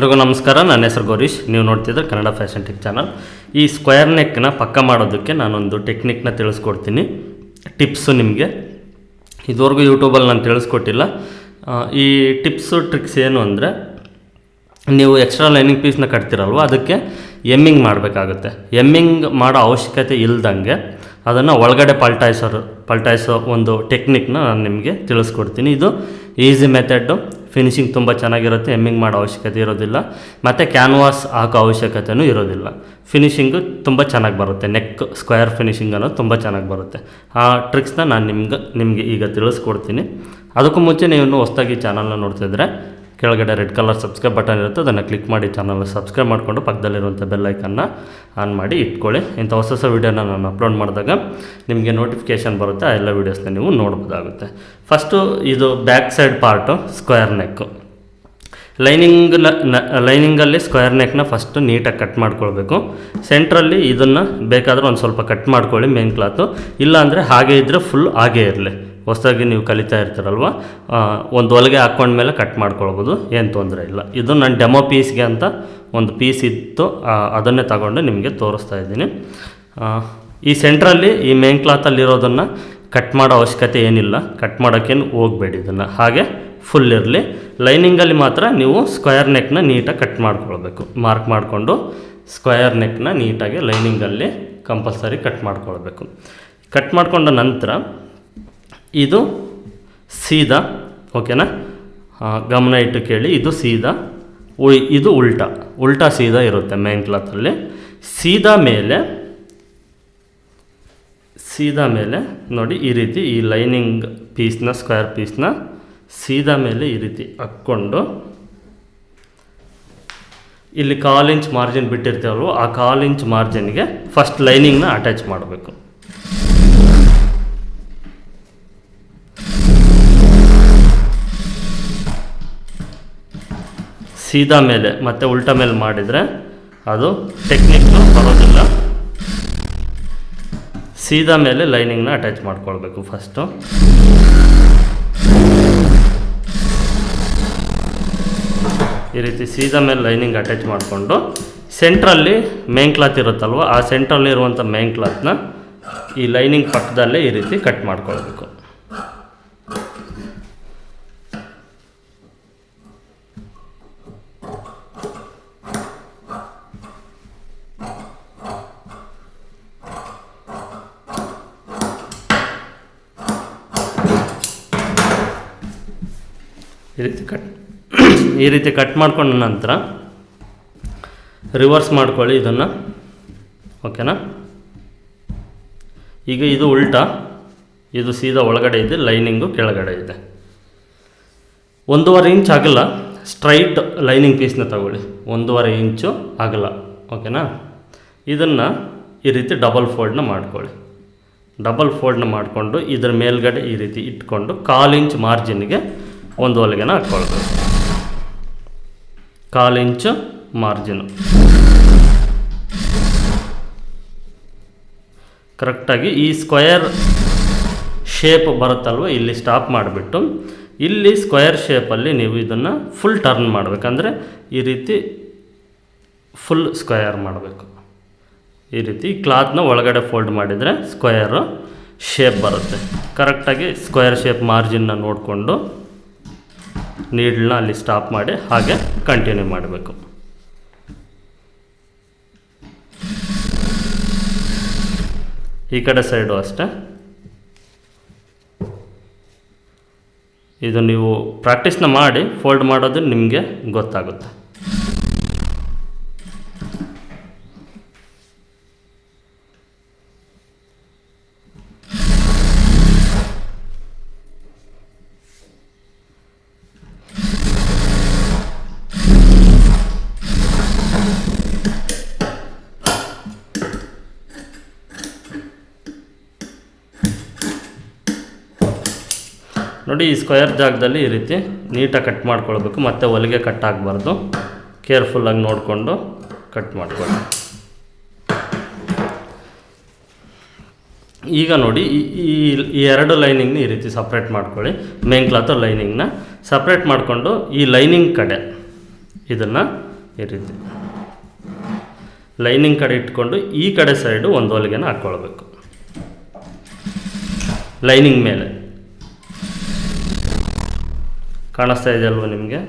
ಎಲ್ರಿಗೂ ನಮಸ್ಕಾರ. ನನ್ನ ಹೆಸರು ಗೌರೀಶ್. ನೀವು ನೋಡ್ತಿದ್ರೆ ಕನ್ನಡ ಫ್ಯಾಷನ್ ಟೆಕ್ ಚಾನಲ್. ಈ ಸ್ಕ್ವೇರ್ ನೆಕ್ನ ಪಕ್ಕ ಮಾಡೋದಕ್ಕೆ ನಾನೊಂದು ಟೆಕ್ನಿಕ್ನ ತಿಳಿಸ್ಕೊಡ್ತೀನಿ, ಟಿಪ್ಸು ನಿಮಗೆ. ಇದುವರೆಗೂ ಯೂಟ್ಯೂಬಲ್ಲಿ ನಾನು ತಿಳಿಸ್ಕೊಟ್ಟಿಲ್ಲ. ಈ ಟಿಪ್ಸು ಟ್ರಿಕ್ಸ್ ಏನು ಅಂದರೆ, ನೀವು ಎಕ್ಸ್ಟ್ರಾ ಲೈನಿಂಗ್ ಪೀಸ್ನ ಕಟ್ತಿರಲ್ವ, ಅದಕ್ಕೆ ಎಮ್ಮಿಂಗ್ ಮಾಡಬೇಕಾಗುತ್ತೆ. ಎಮ್ಮಿಂಗ್ ಮಾಡೋ ಅವಶ್ಯಕತೆ ಇಲ್ದಂಗೆ ಅದನ್ನು ಒಳಗಡೆ ಪಲ್ಟಾಯಿಸೋ ಒಂದು ಟೆಕ್ನಿಕ್ನ ನಾನು ನಿಮಗೆ ತಿಳಿಸ್ಕೊಡ್ತೀನಿ. ಇದು ಈಸಿ ಮೆಥಡ್ಡು, ಫಿನಿಶಿಂಗ್ ತುಂಬ ಚೆನ್ನಾಗಿರುತ್ತೆ, ಎಮ್ಮಿಂಗ್ ಮಾಡೋ ಅವಶ್ಯಕತೆ ಇರೋದಿಲ್ಲ, ಮತ್ತು ಕ್ಯಾನ್ವಾಸ್ ಹಾಕೋ ಅವಶ್ಯಕತೆಯೂ ಇರೋದಿಲ್ಲ. ಫಿನಿಶಿಂಗು ತುಂಬ ಚೆನ್ನಾಗಿ ಬರುತ್ತೆ, ನೆಕ್ ಸ್ಕ್ವೇರ್ ಫಿನಿಶಿಂಗ್ ಅನ್ನೋದು ತುಂಬ ಚೆನ್ನಾಗಿ ಬರುತ್ತೆ. ಆ ಟ್ರಿಕ್ಸ್ನ ನಾನು ನಿಮಗೆ ಈಗ ತಿಳಿಸ್ಕೊಡ್ತೀನಿ. ಅದಕ್ಕೂ ಮುಂಚೆ ನೀವು ಹೊಸದಾಗಿ ಚಾನಲ್ನ ನೋಡ್ತಿದ್ರೆ ಕೆಳಗಡೆ ರೆಡ್ ಕಲರ್ ಸಬ್ಸ್ಕ್ರೈಬ್ ಬಟನ್ ಇರುತ್ತೆ, ಅದನ್ನು ಕ್ಲಿಕ್ ಮಾಡಿ ಚಾನಲ್ನ ಸಬ್ಸ್ಕ್ರೈಬ್ ಮಾಡಿಕೊಂಡು ಪಕ್ಕದಲ್ಲಿರುವಂಥ ಬೆಲ್ಲೈಕನ್ನ ಆನ್ ಮಾಡಿ ಇಟ್ಕೊಳ್ಳಿ. ಇಂಥ ಹೊಸ ವೀಡಿಯೋನ ನಾನು ಅಪ್ಲೋಡ್ ಮಾಡಿದಾಗ ನಿಮಗೆ ನೋಟಿಫಿಕೇಷನ್ ಬರುತ್ತೆ, ಆ ಎಲ್ಲ ವೀಡಿಯೋಸ್ನ ನೀವು ನೋಡ್ಬೋದಾಗುತ್ತೆ. ಫಸ್ಟು ಇದು ಬ್ಯಾಕ್ ಸೈಡ್ ಪಾರ್ಟು ಸ್ಕ್ವೇರ್ ನೆಕ್ಕು. ಲೈನಿಂಗಲ್ಲಿ ಸ್ಕ್ವೇರ್ ನೆಕ್ನ ಫಸ್ಟು ನೀಟಾಗಿ ಕಟ್ ಮಾಡ್ಕೊಳ್ಬೇಕು. ಸೆಂಟ್ರಲ್ಲಿ ಇದನ್ನು ಬೇಕಾದರೆ ಒಂದು ಸ್ವಲ್ಪ ಕಟ್ ಮಾಡ್ಕೊಳ್ಳಿ ಮೇನ್ ಕ್ಲಾತು, ಇಲ್ಲಾಂದರೆ ಹಾಗೆ ಇದ್ದರೆ ಫುಲ್ ಹಾಗೇ ಇರಲಿ. ಹೊಸದಾಗಿ ನೀವು ಕಲಿತಾ ಇರ್ತೀರಲ್ವ, ಒಂದು ಹೊಲಿಗೆ ಹಾಕ್ಕೊಂಡ್ಮೇಲೆ ಕಟ್ ಮಾಡ್ಕೊಳ್ಬೋದು, ಏನು ತೊಂದರೆ ಇಲ್ಲ. ಇದು ನಾನು ಡೆಮೋ ಪೀಸ್ಗೆ ಅಂತ ಒಂದು ಪೀಸ್ ಇತ್ತು, ಅದನ್ನೇ ತಗೊಂಡು ನಿಮಗೆ ತೋರಿಸ್ತಾ ಇದ್ದೀನಿ. ಈ ಸೆಂಟ್ರಲ್ಲಿ ಈ ಮೇನ್ ಕ್ಲಾತಲ್ಲಿರೋದನ್ನು ಕಟ್ ಮಾಡೋ ಅವಶ್ಯಕತೆ ಏನಿಲ್ಲ, ಕಟ್ ಮಾಡೋಕ್ಕೇನು ಹೋಗಬೇಡಿ. ಇದನ್ನು ಹಾಗೆ ಫುಲ್ ಇರಲಿ. ಲೈನಿಂಗಲ್ಲಿ ಮಾತ್ರ ನೀವು ಸ್ಕ್ವೇರ್ ನೆಕ್ನ ನೀಟಾಗಿ ಕಟ್ ಮಾಡ್ಕೊಳ್ಬೇಕು. ಮಾರ್ಕ್ ಮಾಡಿಕೊಂಡು ಸ್ಕ್ವೇರ್ ನೆಕ್ನ ನೀಟಾಗಿ ಲೈನಿಂಗಲ್ಲಿ ಕಂಪಲ್ಸರಿ ಕಟ್ ಮಾಡ್ಕೊಳ್ಬೇಕು. ಕಟ್ ಮಾಡಿಕೊಂಡ ನಂತರ ಇದು ಸೀದಾ, ಓಕೆನಾ, ಗಮನ ಇಟ್ಟು ಕೇಳಿ. ಇದು ಸೀದಾ, ಇದು ಉಲ್ಟಾ ಸೀದಾ ಇರುತ್ತೆ ಮೇನ್ ಕ್ಲಾತಲ್ಲಿ. ಸೀದಾ ಮೇಲೆ ನೋಡಿ, ಈ ರೀತಿ ಈ ಲೈನಿಂಗ್ ಪೀಸ್ನ, ಸ್ಕ್ವೇರ್ ಪೀಸ್ನ ಸೀದಾ ಮೇಲೆ ಈ ರೀತಿ ಹಾಕ್ಕೊಂಡು, ಇಲ್ಲಿ 1/4 ಇಂಚ್ ಮಾರ್ಜಿನ್ ಬಿಟ್ಟಿರ್ತೀವಲ್ವ, ಆ 1/4 ಇಂಚ್ ಮಾರ್ಜಿನ್ಗೆ ಫಸ್ಟ್ ಲೈನಿಂಗ್ನ ಅಟ್ಯಾಚ್ ಮಾಡಬೇಕು. ಸೀದಾ ಮೇಲೆ ಮತ್ತು ಉಲ್ಟಾ ಮೇಲೆ ಮಾಡಿದರೆ ಅದು ಟೆಕ್ನಿಕ್ನು ಬರೋದಿಲ್ಲ. ಸೀದಾ ಮೇಲೆ ಲೈನಿಂಗ್ನ ಅಟ್ಯಾಚ್ ಮಾಡ್ಕೊಳ್ಬೇಕು ಫಸ್ಟು. ಈ ರೀತಿ ಸೀದಾ ಮೇಲೆ ಲೈನಿಂಗ್ ಅಟ್ಯಾಚ್ ಮಾಡಿಕೊಂಡು, ಸೆಂಟ್ರಲ್ಲಿ ಮೇನ್ ಕ್ಲಾತ್ ಇರುತ್ತಲ್ವ, ಆ ಸೆಂಟ್ರಲ್ಲಿ ಇರುವಂಥ ಮೇನ್ ಕ್ಲಾತ್ನ ಈ ಲೈನಿಂಗ್ ಪಕ್ಕದಲ್ಲೇ ಈ ರೀತಿ ಕಟ್ ಮಾಡ್ಕೊಳ್ಬೇಕು. ಈ ರೀತಿ ಕಟ್ ಮಾಡ್ಕೊಂಡ ನಂತರ ರಿವರ್ಸ್ ಮಾಡ್ಕೊಳ್ಳಿ ಇದನ್ನು, ಓಕೆನಾ. ಈಗ ಇದು ಉಲ್ಟಾ, ಇದು ಸೀದಾ ಒಳಗಡೆ ಇದೆ, ಲೈನಿಂಗು ಕೆಳಗಡೆ ಇದೆ. 1.5 ಇಂಚ್ ಅಗಲ ಸ್ಟ್ರೈಟ್ ಲೈನಿಂಗ್ ಪೀಸ್ನ ತಗೊಳ್ಳಿ, 1.5 ಇಂಚು ಅಗಲ, ಓಕೆನಾ. ಇದನ್ನು ಈ ರೀತಿ ಡಬಲ್ ಫೋಲ್ಡ್ನ ಮಾಡ್ಕೊಳ್ಳಿ. ಡಬಲ್ ಫೋಲ್ಡ್ನ ಮಾಡಿಕೊಂಡು ಇದ್ರ ಮೇಲ್ಗಡೆ ಈ ರೀತಿ ಇಟ್ಕೊಂಡು 1/4 ಇಂಚ್ ಮಾರ್ಜಿನ್ಗೆ ಒಂದು ಹೊಲಿಗೆನ ಹಾಕ್ಕೊಳ್ಬೇಕು. 1/4 ಇಂಚು ಮಾರ್ಜಿನು ಕರೆಕ್ಟಾಗಿ ಈ ಸ್ಕ್ವೇರ್ ಶೇಪ್ ಬರುತ್ತಲ್ವ, ಇಲ್ಲಿ ಸ್ಟಾಪ್ ಮಾಡಿಬಿಟ್ಟು ಇಲ್ಲಿ ಸ್ಕ್ವೇರ್ ಶೇಪಲ್ಲಿ ನೀವು ಇದನ್ನು ಫುಲ್ ಟರ್ನ್ ಮಾಡಬೇಕಂದ್ರೆ ಈ ರೀತಿ ಫುಲ್ ಸ್ಕ್ವೇರ್ ಮಾಡಬೇಕು. ಈ ರೀತಿ ಕ್ಲಾತ್ನ ಒಳಗಡೆ ಫೋಲ್ಡ್ ಮಾಡಿದರೆ ಸ್ಕ್ವೇರು ಶೇಪ್ ಬರುತ್ತೆ. ಕರೆಕ್ಟಾಗಿ ಸ್ಕ್ವೇರ್ ಶೇಪ್ ಮಾರ್ಜಿನ್ನ ನೋಡಿಕೊಂಡು ನೀಡಲ್ನ ಅಲ್ಲಿ ಸ್ಟಾಪ್ ಮಾಡಿ ಹಾಗೆ ಕಂಟಿನ್ಯೂ ಮಾಡಬೇಕು. ಈ ಕಡೆ ಸೈಡು ಅಷ್ಟೇ. ಇದು ನೀವು ಪ್ರಾಕ್ಟೀಸ್ನ ಮಾಡಿ ಫೋಲ್ಡ್ ಮಾಡೋದು ನಿಮಗೆ ಗೊತ್ತಾಗುತ್ತೆ. ನೋಡಿ, ಈ ಸ್ಕ್ವೇರ್ ಜಾಗದಲ್ಲಿ ಈ ರೀತಿ ನೀಟಾಗಿ ಕಟ್ ಮಾಡ್ಕೊಳ್ಬೇಕು, ಮತ್ತು ಹೊಲಿಗೆ ಕಟ್ ಆಗಬಾರ್ದು. ಕೇರ್ಫುಲ್ಲಾಗಿ ನೋಡಿಕೊಂಡು ಕಟ್ ಮಾಡ್ಕೊಳ್ಳಿ. ಈಗ ನೋಡಿ, ಈ ಎರಡು ಲೈನಿಂಗ್ನ ಈ ರೀತಿ ಸಪ್ರೇಟ್ ಮಾಡ್ಕೊಳ್ಳಿ. ಮೇನ್ ಕ್ಲಾತು ಲೈನಿಂಗ್ನ ಸಪ್ರೇಟ್ ಮಾಡಿಕೊಂಡು ಈ ಲೈನಿಂಗ್ ಕಡೆ ಇದನ್ನು ಈ ರೀತಿ ಲೈನಿಂಗ್ ಕಡೆ ಇಟ್ಕೊಂಡು ಈ ಕಡೆ ಸೈಡು ಒಂದು ಹೊಲಿಗೆನ ಹಾಕ್ಕೊಳ್ಬೇಕು ಲೈನಿಂಗ್ ಮೇಲೆ. ಕಾಣಿಸ್ತಾ ಇದೆ ಅಲ್ವ ನಿಮಗೆ?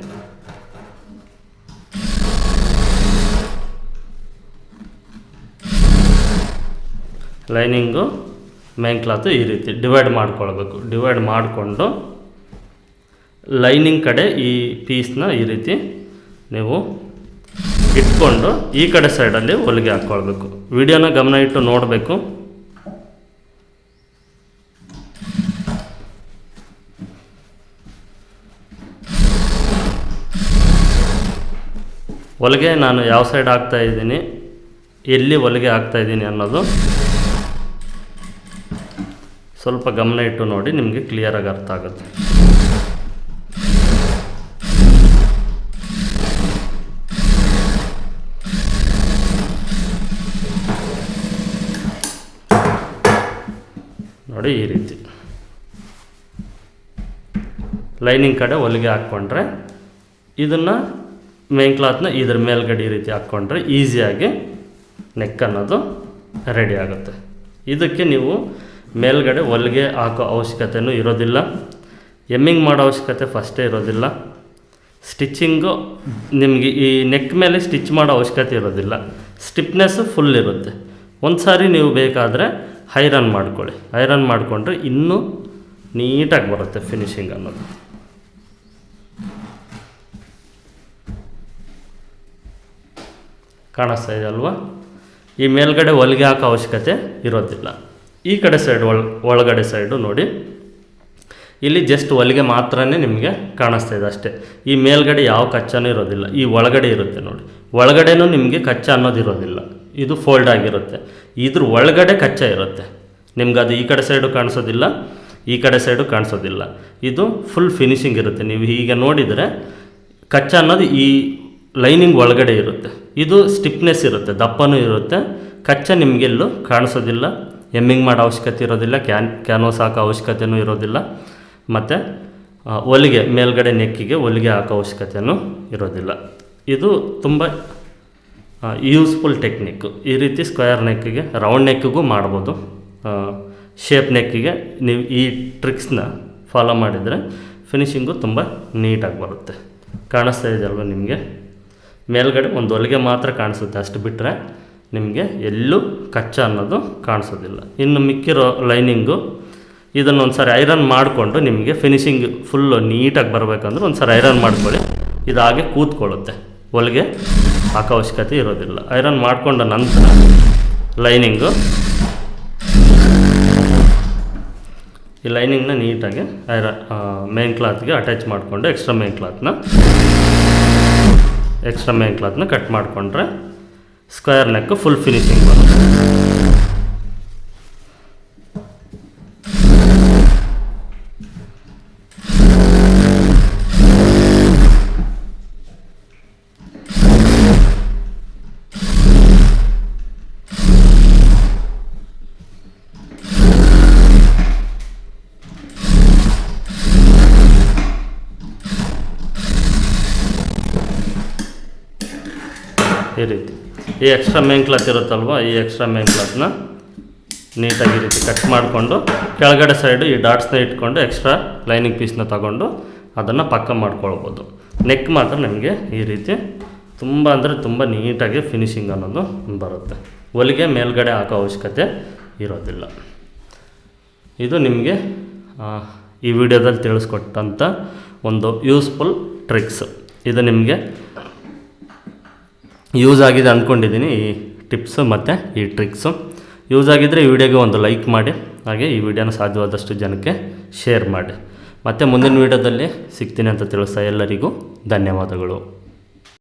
ಲೈನಿಂಗು ಮೇನ್ ಕ್ಲಾತು ಈ ರೀತಿ ಡಿವೈಡ್ ಮಾಡ್ಕೊಳ್ಬೇಕು. ಡಿವೈಡ್ ಮಾಡಿಕೊಂಡು ಲೈನಿಂಗ್ ಕಡೆ ಈ ಪೀಸ್ನ ಈ ರೀತಿ ನೀವು ಇಟ್ಕೊಂಡು ಈ ಕಡೆ ಸೈಡಲ್ಲಿ ಹೊಲಿಗೆ ಹಾಕ್ಕೊಳ್ಬೇಕು. ವಿಡಿಯೋನ ಗಮನ ಇಟ್ಟು ನೋಡಬೇಕು. ಹೊಲಿಗೆ ನಾನು ಯಾವ ಸೈಡ್ ಹಾಕ್ತಾಯಿದ್ದೀನಿ, ಎಲ್ಲಿ ಹೊಲಿಗೆ ಹಾಕ್ತಾಯಿದ್ದೀನಿ ಅನ್ನೋದು ಸ್ವಲ್ಪ ಗಮನ ಇಟ್ಟು ನೋಡಿ, ನಿಮಗೆ ಕ್ಲಿಯರಾಗಿ ಅರ್ಥ ಆಗುತ್ತೆ. ನೋಡಿ ಈ ರೀತಿ ಲೈನಿಂಗ್ ಕಡೆ ಹೊಲಿಗೆ ಹಾಕ್ಕೊಂಡ್ರೆ ಇದನ್ನು ಮೇನ್ ಕ್ಲಾತ್ನ ಇದ್ರ ಮೇಲ್ಗಡೆ ಈ ರೀತಿ ಹಾಕ್ಕೊಂಡ್ರೆ ಈಸಿಯಾಗಿ ನೆಕ್ ಅನ್ನೋದು ರೆಡಿ ಆಗುತ್ತೆ. ಇದಕ್ಕೆ ನೀವು ಮೇಲ್ಗಡೆ ಹೊಲಿಗೆ ಹಾಕೋ ಅವಶ್ಯಕತೆಯೂ ಇರೋದಿಲ್ಲ, ಎಮ್ಮಿಂಗ್ ಮಾಡೋ ಅವಶ್ಯಕತೆ ಫಸ್ಟೇ ಇರೋದಿಲ್ಲ, ಸ್ಟಿಚ್ಚಿಂಗು ನಿಮಗೆ ಈ ನೆಕ್ ಮೇಲೆ ಸ್ಟಿಚ್ ಮಾಡೋ ಅವಶ್ಯಕತೆ ಇರೋದಿಲ್ಲ, ಸ್ಟಿಫ್ನೆಸ್ಸು ಫುಲ್ ಇರುತ್ತೆ. ಒಂದು ಸಾರಿ ನೀವು ಬೇಕಾದರೆ ಐರನ್ ಮಾಡ್ಕೊಳ್ಳಿ, ಐರನ್ ಮಾಡಿಕೊಂಡ್ರೆ ಇನ್ನೂ ನೀಟಾಗಿ ಬರುತ್ತೆ ಫಿನಿಶಿಂಗ್ ಅನ್ನೋದು. ಕಾಣಿಸ್ತಾ ಇದೆ ಅಲ್ವಾ? ಈ ಮೇಲ್ಗಡೆ ಹೊಲಿಗೆ ಹಾಕೋ ಅವಶ್ಯಕತೆ ಇರೋದಿಲ್ಲ. ಈ ಕಡೆ ಸೈಡ್ ಒಳಗಡೆ ಸೈಡು ನೋಡಿ, ಇಲ್ಲಿ ಜಸ್ಟ್ ಹೊಲಿಗೆ ಮಾತ್ರನೇ ನಿಮಗೆ ಕಾಣಿಸ್ತಾ ಇದೆ ಅಷ್ಟೇ. ಈ ಮೇಲ್ಗಡೆ ಯಾವ ಕಚ್ಚನೂ ಇರೋದಿಲ್ಲ, ಈ ಒಳಗಡೆ ಇರುತ್ತೆ ನೋಡಿ. ಒಳಗಡೆನೂ ನಿಮಗೆ ಕಚ್ಚ ಅನ್ನೋದು ಇರೋದಿಲ್ಲ, ಇದು ಫೋಲ್ಡ್ ಆಗಿರುತ್ತೆ. ಇದ್ರ ಒಳಗಡೆ ಕಚ್ಚ ಇರುತ್ತೆ ನಿಮ್ಗೆ. ಅದು ಈ ಕಡೆ ಸೈಡು ಕಾಣಿಸೋದಿಲ್ಲ, ಈ ಕಡೆ ಸೈಡು ಕಾಣಿಸೋದಿಲ್ಲ. ಇದು ಫುಲ್ ಫಿನಿಶಿಂಗ್ ಇರುತ್ತೆ. ನೀವು ಹೀಗೆ ನೋಡಿದರೆ ಕಚ್ಚ ಅನ್ನೋದು ಈ ಲೈನಿಂಗ್ ಒಳಗಡೆ ಇರುತ್ತೆ. ಇದು ಸ್ಟಿಫ್ನೆಸ್ ಇರುತ್ತೆ, ದಪ್ಪನೂ ಇರುತ್ತೆ. ಕಚ್ಚ ನಿಮಗೆಲ್ಲೂ ಕಾಣಿಸೋದಿಲ್ಲ, ಎಮ್ಮಿಂಗ್ ಮಾಡೋ ಅವಶ್ಯಕತೆ ಇರೋದಿಲ್ಲ, ಕ್ಯಾನ್ವಾಸ್ ಹಾಕೋ ಅವಶ್ಯಕತೆಯೂ ಇರೋದಿಲ್ಲ. ಮತ್ತು ಹೊಲಿಗೆ ಮೇಲ್ಗಡೆ ನೆಕ್ಕಿಗೆ ಹೊಲಿಗೆ ಹಾಕೋ ಅವಶ್ಯಕತೆಯೂ ಇರೋದಿಲ್ಲ. ಇದು ತುಂಬ ಯೂಸ್ಫುಲ್ ಟೆಕ್ನಿಕ್ಕು. ಈ ರೀತಿ ಸ್ಕ್ವೇರ್ ನೆಕ್ಕಿಗೆ, ರೌಂಡ್ ನೆಕ್ಕಿಗೂ ಮಾಡ್ಬೋದು. ಶೇಪ್ ನೆಕ್ಕಿಗೆ ನೀವು ಈ ಟ್ರಿಕ್ಸ್ನ ಫಾಲೋ ಮಾಡಿದರೆ ಫಿನಿಶಿಂಗು ತುಂಬ ನೀಟಾಗಿ ಬರುತ್ತೆ. ಕಾಣಿಸ್ತಾ ಇದೆಯಲ್ವ ನಿಮಗೆ? ಮೇಲ್ಗಡೆ ಒಂದು ಹೊಲಿಗೆ ಮಾತ್ರ ಕಾಣಿಸುತ್ತೆ, ಅಷ್ಟು ಬಿಟ್ಟರೆ ನಿಮಗೆ ಎಲ್ಲೂ ಕಚ್ಚ ಅನ್ನೋದು ಕಾಣಿಸೋದಿಲ್ಲ. ಇನ್ನು ಮಿಕ್ಕಿರೋ ಲೈನಿಂಗು ಇದನ್ನೊಂದು ಸಾರಿ ಐರನ್ ಮಾಡಿಕೊಂಡು ನಿಮಗೆ ಫಿನಿಶಿಂಗ್ ಫುಲ್ಲು ನೀಟಾಗಿ ಬರಬೇಕಂದ್ರೆ ಒಂದು ಸಾರಿ ಐರನ್ ಮಾಡ್ಕೊಳ್ಳಿ. ಇದು ಹಾಗೆ ಕೂತ್ಕೊಳ್ಳುತ್ತೆ, ಹೊಲಿಗೆ ಹಾಕೋ ಅವಶ್ಯಕತೆ ಇರೋದಿಲ್ಲ. ಐರನ್ ಮಾಡಿಕೊಂಡ ನಂತರ ಲೈನಿಂಗು ಈ ಲೈನಿಂಗ್ನ ನೀಟಾಗಿ ಮೇನ್ ಕ್ಲಾತ್ಗೆ ಅಟ್ಯಾಚ್ ಮಾಡಿಕೊಂಡು ಎಕ್ಸ್ಟ್ರಾ ಮೇನ್ ಕ್ಲಾತ್ನ ಕಟ್ ಮಾಡಿಕೊಂಡ್ರೆ ಸ್ಕ್ವೇರ್ ನೆಕ್ ಫುಲ್ ಫಿನಿಶಿಂಗ್ ಬರುತ್ತೆ. ಈ ರೀತಿ ಈ ಎಕ್ಸ್ಟ್ರಾ ಮೇನ್ ಕ್ಲಾತ್ ಇರುತ್ತಲ್ವ, ಈ ಎಕ್ಸ್ಟ್ರಾ ಮೇನ್ ಕ್ಲಾತ್ನ ನೀಟಾಗಿ ಈ ರೀತಿ ಕಟ್ ಮಾಡಿಕೊಂಡು ಕೆಳಗಡೆ ಸೈಡು ಈ ಡಾಟ್ಸ್ನ ಇಟ್ಕೊಂಡು ಎಕ್ಸ್ಟ್ರಾ ಲೈನಿಂಗ್ ಪೀಸ್ನ ತಗೊಂಡು ಅದನ್ನು ಪಕ್ಕ ಮಾಡ್ಕೊಳ್ಬೋದು. ನೆಕ್ ಮಾತ್ರ ನಿಮಗೆ ಈ ರೀತಿ ತುಂಬ ಅಂದರೆ ತುಂಬ ನೀಟಾಗಿ ಫಿನಿಶಿಂಗ್ ಅನ್ನೋದು ಬರುತ್ತೆ. ಹೊಲಿಗೆ ಮೇಲ್ಗಡೆ ಹಾಕೋ ಅವಶ್ಯಕತೆ ಇರೋದಿಲ್ಲ. ಇದು ನಿಮಗೆ ಈ ವಿಡಿಯೋದಲ್ಲಿ ತಿಳಿಸ್ಕೊಟ್ಟಂಥ ಒಂದು ಯೂಸ್ಫುಲ್ ಟ್ರಿಕ್ಸ್. ಇದು ನಿಮಗೆ ಯೂಸ್ ಆಗಿದೆ ಅಂದ್ಕೊಂಡಿದ್ದೀನಿ. ಈ ಟಿಪ್ಸು ಮತ್ತು ಈ ಟ್ರಿಕ್ಸು ಯೂಸ್ ಆಗಿದ್ದರೆ ಈ ವಿಡಿಯೋಗೆ ಒಂದು ಲೈಕ್ ಮಾಡಿ, ಹಾಗೆ ಈ ವಿಡಿಯೋನ ಸಾಧ್ಯವಾದಷ್ಟು ಜನಕ್ಕೆ ಶೇರ್ ಮಾಡಿ. ಮತ್ತು ಮುಂದಿನ ವಿಡಿಯೋದಲ್ಲಿ ಸಿಗ್ತೀನಿ ಅಂತ ತಿಳಿಸ್ತಾ ಎಲ್ಲರಿಗೂ ಧನ್ಯವಾದಗಳು.